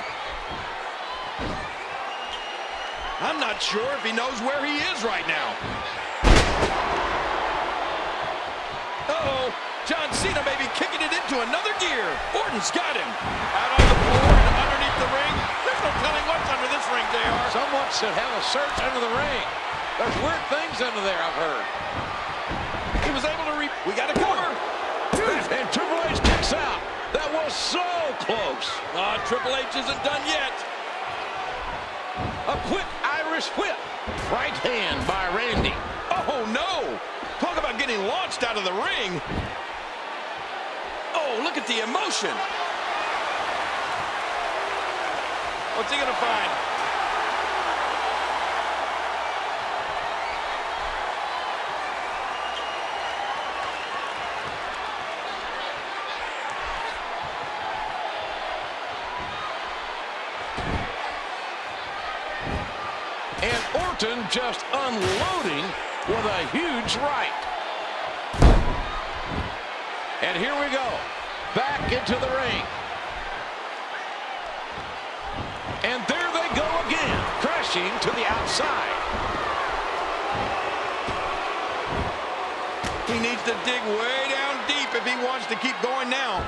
I'm not sure if he knows where he is right now. Uh-oh. John Cena may be kicking it into another gear. Orton's got him. Out on the floor and underneath the ring. There's no telling what's under this ring, JR. Someone should have a search under the ring. There's weird things under there, I've heard. He was able to we got a cover. And Triple H kicks out. That was so close. Triple H isn't done yet. A quick Irish whip. Right hand by Randy. Oh, no. Talk about getting launched out of the ring. Oh, look at the emotion. What's he going to find? And Orton just unloading with a huge right. And here we go. Back into the ring. And there they go again. Crashing to the outside. He needs to dig way down deep if he wants to keep going now.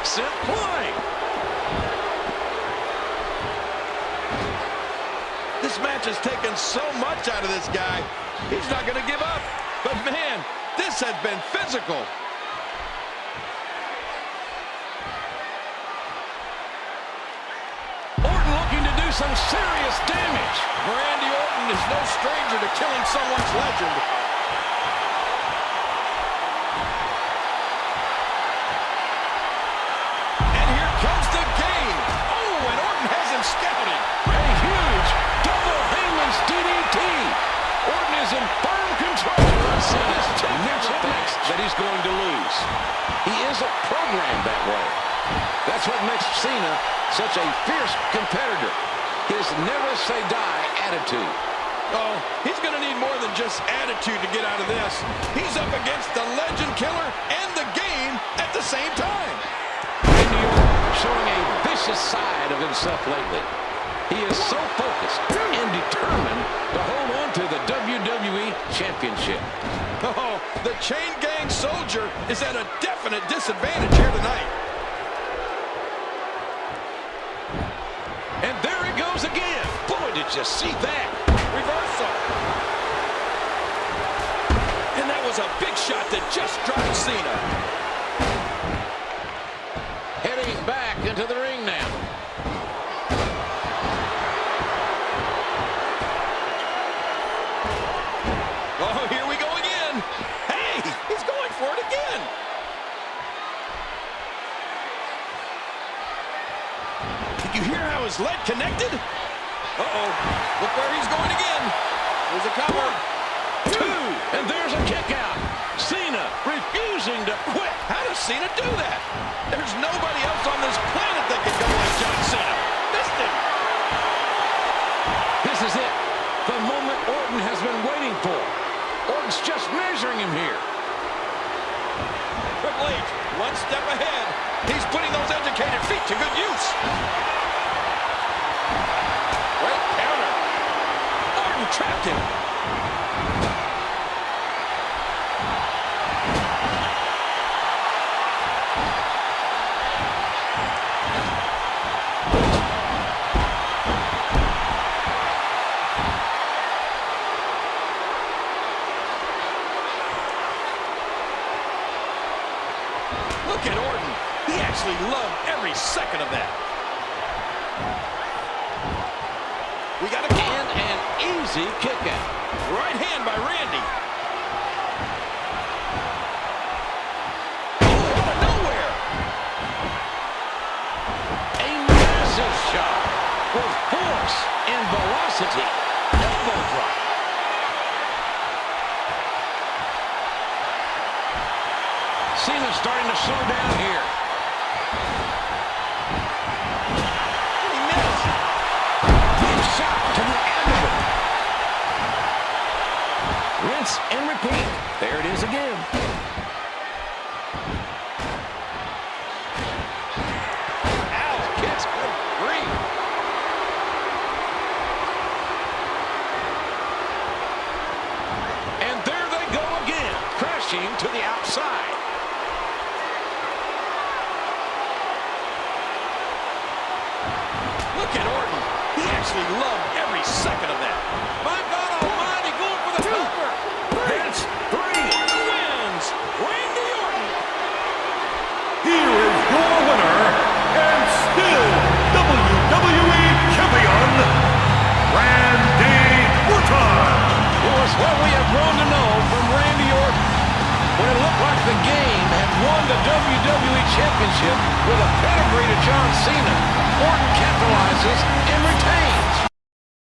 Sent flying. This match has taken so much out of this guy. He's not going to give up. But man, this has been physical. Orton looking to do some serious damage. Randy Orton is no stranger to killing someone's legend. In firm control. Never thinks that he's going to lose. He isn't programmed that way. That's what makes Cena such a fierce competitor. His never-say-die attitude. Oh, he's going to need more than just attitude to get out of this. He's up against the legend killer and the game at the same time. Randy Orton showing a vicious side of himself lately. He is so focused and determined to hold on to the WWE Championship. Oh, the chain gang soldier is at a definite disadvantage here tonight. And there he goes again. Boy, did you see that? Reversal. And that was a big shot that just dropped Cena. Heading back into the ring now. Oh, here we go again. Hey, he's going for it again. Did you hear how his leg connected? Uh-oh. Look where he's going again. There's a cover. 2. And there's a kick out. Cena refusing to quit. How does Cena do that? There's nobody else on this planet that can go like John Cena. Missed him. This is it. The moment Orton has been waiting for. Orton's just measuring him here. Triple H, one step ahead. He's putting those educated feet to good use. Great counter. Orton trapped him. He actually loved every second of that. We got a And an easy kick out. right hand by Randy. Oh, out of nowhere. A massive shot with force and velocity. Elbow drop. Cena's starting to slow down here. He missed. Big shot to the abdomen. Rinse and repeat. There it is again. Ouch, kicks. Good grief. And there they go again, crashing to the outside. Look at Orton. He actually loved every second of that. My God Almighty, going for the cover. That's three. Orton wins. Randy Orton. Here is your winner, and still WWE Champion, Randy Orton. It was what we have grown to know from Randy Orton. When it looked like the game had won the WWE Championship with a pedigree to John Cena, Orton capitalizes and retains.